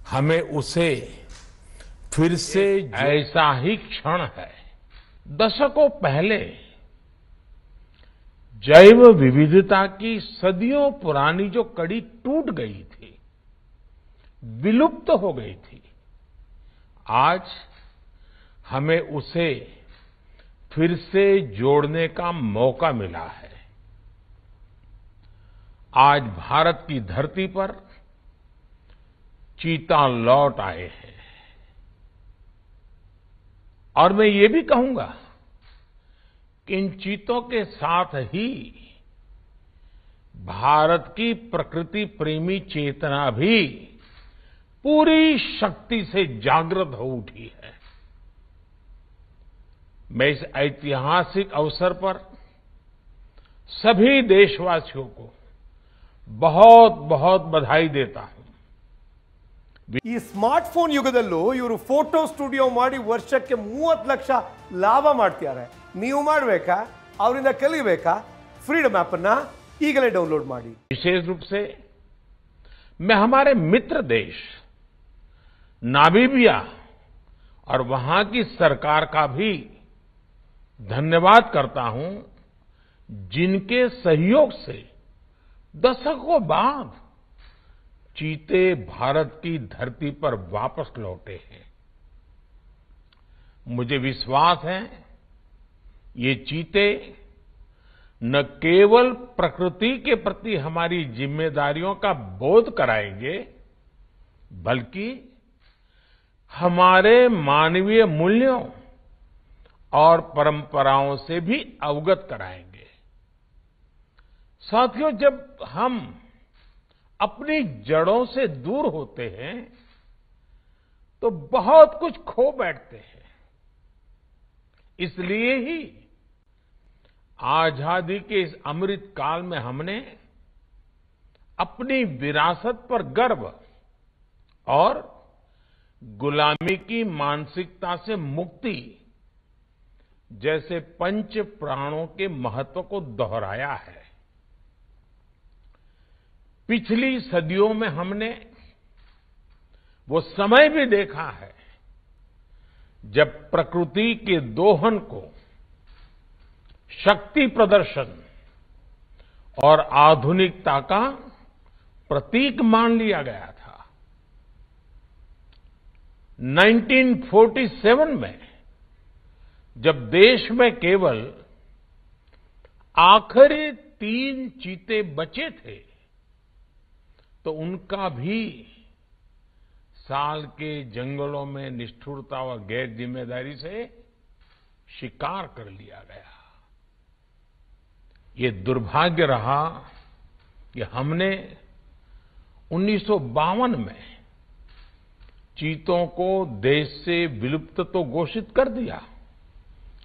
हमें उसे फिर से ऐसा ही क्षण है। दशकों पहले जैव विविधता की सदियों पुरानी जो कड़ी टूट गई थी, विलुप्त हो गई थी, आज हमें उसे फिर से जोड़ने का मौका मिला है। आज भारत की धरती पर चीता लौट आए हैं और मैं ये भी कहूंगा कि इन चीतों के साथ ही भारत की प्रकृति प्रेमी चेतना भी पूरी शक्ति से जागृत हो उठी है। मैं इस ऐतिहासिक अवसर पर सभी देशवासियों को बहुत बहुत बधाई देता हूं। ಈ ಸ್ಮಾರ್ಟ್ ಫೋನ್ ಯುಗದಲ್ಲೂ ಇವರು ಫೋಟೋ ಸ್ಟುಡಿಯೋ ಮಾಡಿ ವರ್ಷಕ್ಕೆ 30 ಲಕ್ಷ ಲಾಭ ಮಾಡ್ತಿದ್ದಾರೆ। ನೀವು ಮಾಡಬೇಕಾ? ಅವರಿಂದ ಕಲಿಬೇಕಾ? ಫ್ರೀಡಮ್ ಆಪ್ ಅನ್ನು ಈಗಲೇ ಡೌನ್ಲೋಡ್ ಮಾಡಿ। विशेष रूप से मैं हमारे मित्र देश नामीबिया और वहां की सरकार का भी धन्यवाद करता हूं, जिनके सहयोग से दशकों बाद चीते भारत की धरती पर वापस लौटे हैं। मुझे विश्वास है ये चीते न केवल प्रकृति के प्रति हमारी जिम्मेदारियों का बोध कराएंगे, बल्कि हमारे मानवीय मूल्यों और परंपराओं से भी अवगत कराएंगे। साथियों, जब हम अपनी जड़ों से दूर होते हैं तो बहुत कुछ खो बैठते हैं। इसलिए ही आजादी के इस अमृत काल में हमने अपनी विरासत पर गर्व और गुलामी की मानसिकता से मुक्ति जैसे पंच प्राणों के महत्व को दोहराया है। पिछली सदियों में हमने वो समय भी देखा है जब प्रकृति के दोहन को शक्ति प्रदर्शन और आधुनिकता का प्रतीक मान लिया गया था। 1947 में जब देश में केवल आखिरी 3 चीते बचे थे तो उनका भी साल के जंगलों में निष्ठुरता व गैर जिम्मेदारी से शिकार कर लिया गया। ये दुर्भाग्य रहा कि हमने 1952 में चीतों को देश से विलुप्त तो घोषित कर दिया,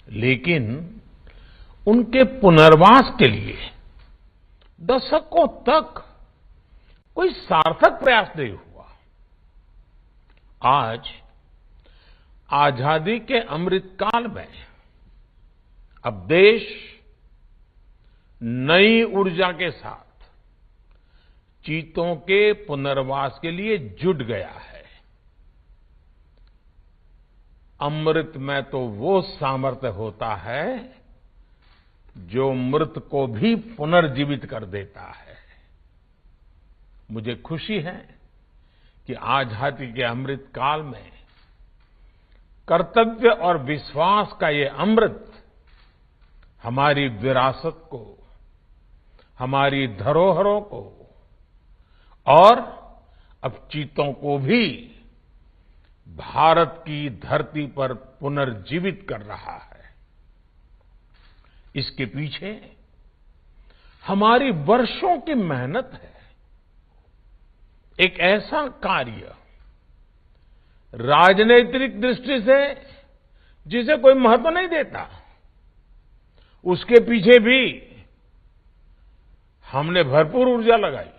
लेकिन उनके पुनर्वास के लिए दशकों तक कोई सार्थक प्रयास नहीं हुआ। आज आजादी के अमृत काल में अब देश नई ऊर्जा के साथ चीतों के पुनर्वास के लिए जुट गया है। अमृत में तो वो सामर्थ्य होता है जो मृत को भी पुनर्जीवित कर देता है। मुझे खुशी है कि आजादी के अमृत काल में कर्तव्य और विश्वास का ये अमृत हमारी विरासत को, हमारी धरोहरों को और अब चीतों को भी भारत की धरती पर पुनर्जीवित कर रहा है। इसके पीछे हमारी वर्षों की मेहनत है। एक ऐसा कार्य राजनीतिक दृष्टि से जिसे कोई महत्व नहीं देता, उसके पीछे भी हमने भरपूर ऊर्जा लगाई।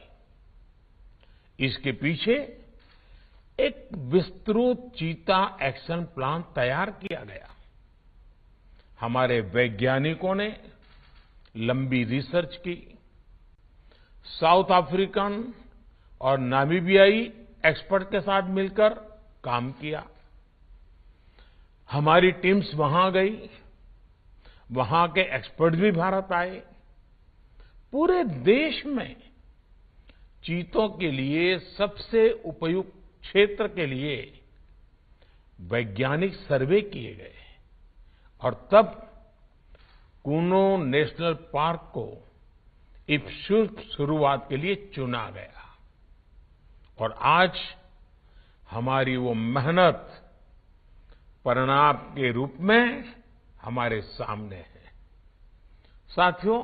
इसके पीछे एक विस्तृत चीता एक्शन प्लान तैयार किया गया। हमारे वैज्ञानिकों ने लंबी रिसर्च की। साउथ अफ्रीकन और नामीबियाई एक्सपर्ट के साथ मिलकर काम किया। हमारी टीम्स वहां गई, वहां के एक्सपर्ट भी भारत आए। पूरे देश में चीतों के लिए सबसे उपयुक्त क्षेत्र के लिए वैज्ञानिक सर्वे किए गए और तब कूनो नेशनल पार्क को इस शुरुआत के लिए चुना गया। और आज हमारी वो मेहनत परिणाम के रूप में हमारे सामने है। साथियों,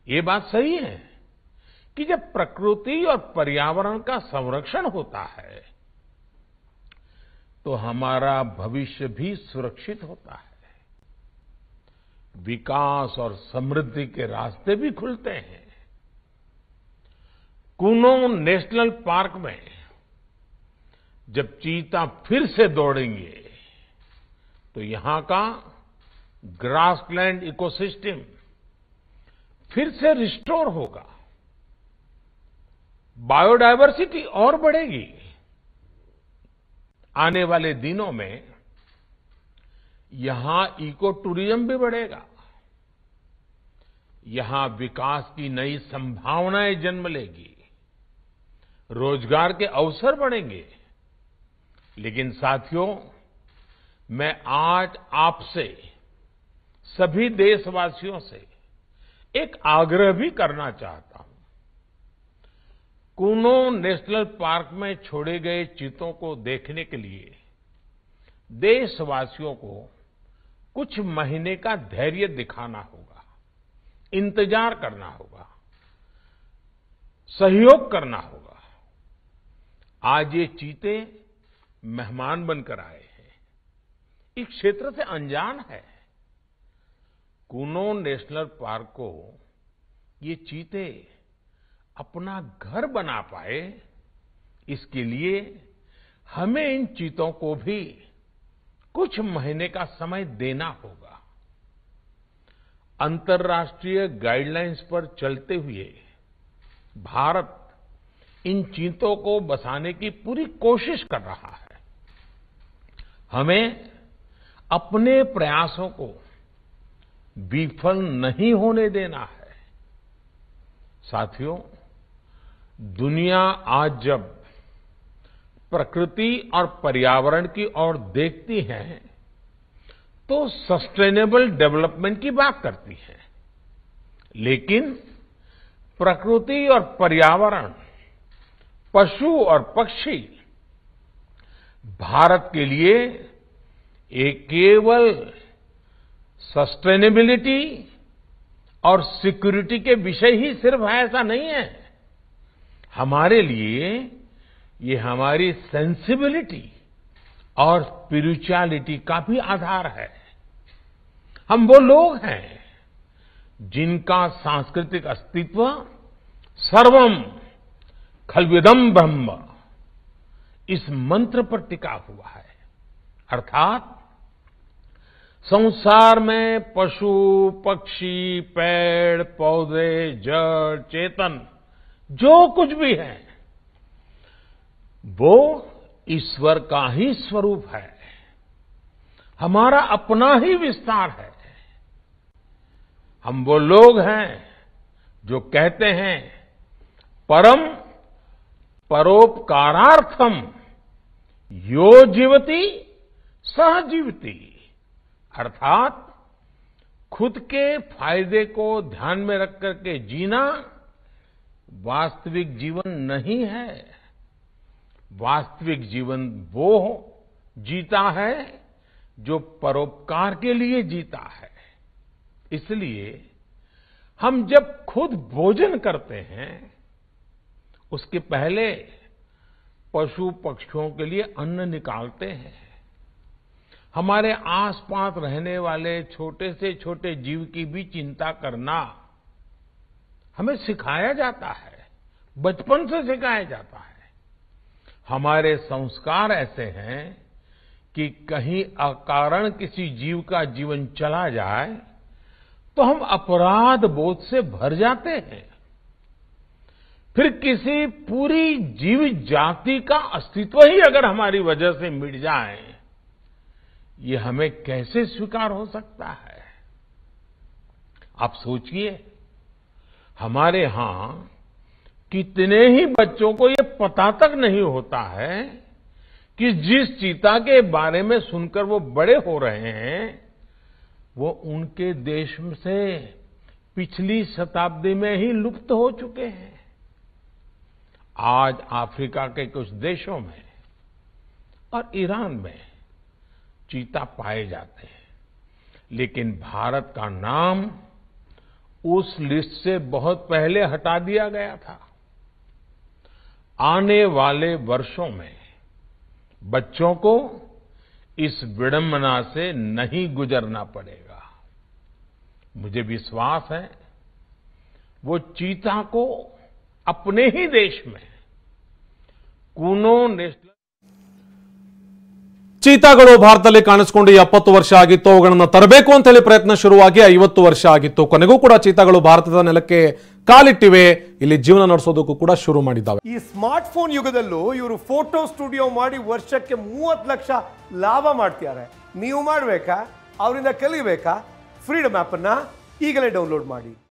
ये बात सही है कि जब प्रकृति और पर्यावरण का संरक्षण होता है तो हमारा भविष्य भी सुरक्षित होता है, विकास और समृद्धि के रास्ते भी खुलते हैं। कूनो नेशनल पार्क में जब चीता फिर से दौड़ेंगे तो यहां का ग्रासलैंड इकोसिस्टम फिर से रिस्टोर होगा, बायोडायवर्सिटी और बढ़ेगी। आने वाले दिनों में यहां इको टूरिज्म भी बढ़ेगा, यहां विकास की नई संभावनाएं जन्म लेगी, रोजगार के अवसर बढ़ेंगे। लेकिन साथियों, मैं आज आपसे सभी देशवासियों से एक आग्रह भी करना चाहता हूं। कूनो नेशनल पार्क में छोड़े गए चीतों को देखने के लिए देशवासियों को कुछ महीने का धैर्य दिखाना होगा, इंतजार करना होगा, सहयोग करना होगा। आज ये चीते मेहमान बनकर आए हैं, इस क्षेत्र से अनजान है। कूनो नेशनल पार्क को ये चीते अपना घर बना पाए, इसके लिए हमें इन चीतों को भी कुछ महीने का समय देना होगा। अंतर्राष्ट्रीय गाइडलाइंस पर चलते हुए भारत इन चीतों को बसाने की पूरी कोशिश कर रहा है। हमें अपने प्रयासों को विफल नहीं होने देना है। साथियों, दुनिया आज जब प्रकृति और पर्यावरण की ओर देखती है तो सस्टेनेबल डेवलपमेंट की बात करती है, लेकिन प्रकृति और पर्यावरण, पशु और पक्षी भारत के लिए एक केवल सस्टेनेबिलिटी और सिक्योरिटी के विषय ही सिर्फ है ऐसा नहीं है। हमारे लिए ये हमारी सेंसिबिलिटी और स्पिरिचुअलिटी का भी आधार है। हम वो लोग हैं जिनका सांस्कृतिक अस्तित्व सर्वम खल्विदम ब्रह्म इस मंत्र पर टिका हुआ है। अर्थात संसार में पशु, पक्षी, पेड़, पौधे, जड़, चेतन जो कुछ भी है वो ईश्वर का ही स्वरूप है, हमारा अपना ही विस्तार है। हम वो लोग हैं जो कहते हैं परम परोपकारार्थम यो जीवति सह जीवति, अर्थात खुद के फायदे को ध्यान में रख करके जीना वास्तविक जीवन नहीं है। वास्तविक जीवन वो जीता है जो परोपकार के लिए जीता है। इसलिए हम जब खुद भोजन करते हैं उसके पहले पशु पक्षियों के लिए अन्न निकालते हैं। हमारे आसपास रहने वाले छोटे से छोटे जीव की भी चिंता करना हमें सिखाया जाता है, बचपन से सिखाया जाता है। हमारे संस्कार ऐसे हैं कि कहीं अकारण किसी जीव का जीवन चला जाए तो हम अपराध बोध से भर जाते हैं। फिर किसी पूरी जीवित जाति का अस्तित्व ही अगर हमारी वजह से मिट जाए, ये हमें कैसे स्वीकार हो सकता है? आप सोचिए, हमारे यहां कितने ही बच्चों को ये पता तक नहीं होता है कि जिस चीता के बारे में सुनकर वो बड़े हो रहे हैं, वो उनके देश से पिछली शताब्दी में ही लुप्त हो चुके हैं। आज अफ्रीका के कुछ देशों में और ईरान में चीता पाए जाते हैं, लेकिन भारत का नाम उस लिस्ट से बहुत पहले हटा दिया गया था। आने वाले वर्षों में बच्चों को इस विडंबना से नहीं गुजरना पड़ेगा। मुझे विश्वास है वो चीता को अपने ही देश में कूनो नेशनल ಚೀತಾಗಳು ಭಾರತದಲ್ಲಿ ಕಾಣಿಸಿಕೊಂಡು 70 ವರ್ಷ ಆಗಿತ್ತು. ಅವುಗಳನ್ನು ತರಬೇಕು ಅಂತ ಹೇಳಿ ಪ್ರಯತ್ನ ಶುರುವಾಗಿ 50 ವರ್ಷ ಆಗಿತ್ತು. ಕೊನೆಗೂ ಕೂಡ ಚೀತಾಗಳು ಭಾರತದ ನೆಲಕ್ಕೆ ಕಾಲಿಟ್ಟಿವೆ. ಇಲ್ಲಿ ಜೀವನ ನಡೆಸೋದಕ್ಕೂ ಕೂಡ ಶುರು ಮಾಡಿದ್ದಾವೆ. ಈ ಸ್ಮಾರ್ಟ್ ಫೋನ್ ಯುಗದಲ್ಲೂ ಇವರು ಫೋಟೋ ಸ್ಟುಡಿಯೋ ಮಾಡಿ ವರ್ಷಕ್ಕೆ 30 ಲಕ್ಷ ಲಾಭ ಮಾಡ್ತಿದ್ದಾರೆ. ನೀವು ಮಾಡಬೇಕಾ? ಅವರಿಂದ ಕಲಿಬೇಕಾ? ಫ್ರೀಡಮ್ ಆಪ್ ಅನ್ನ ಈಗಲೇ ಡೌನ್ಲೋಡ್ ಮಾಡಿ.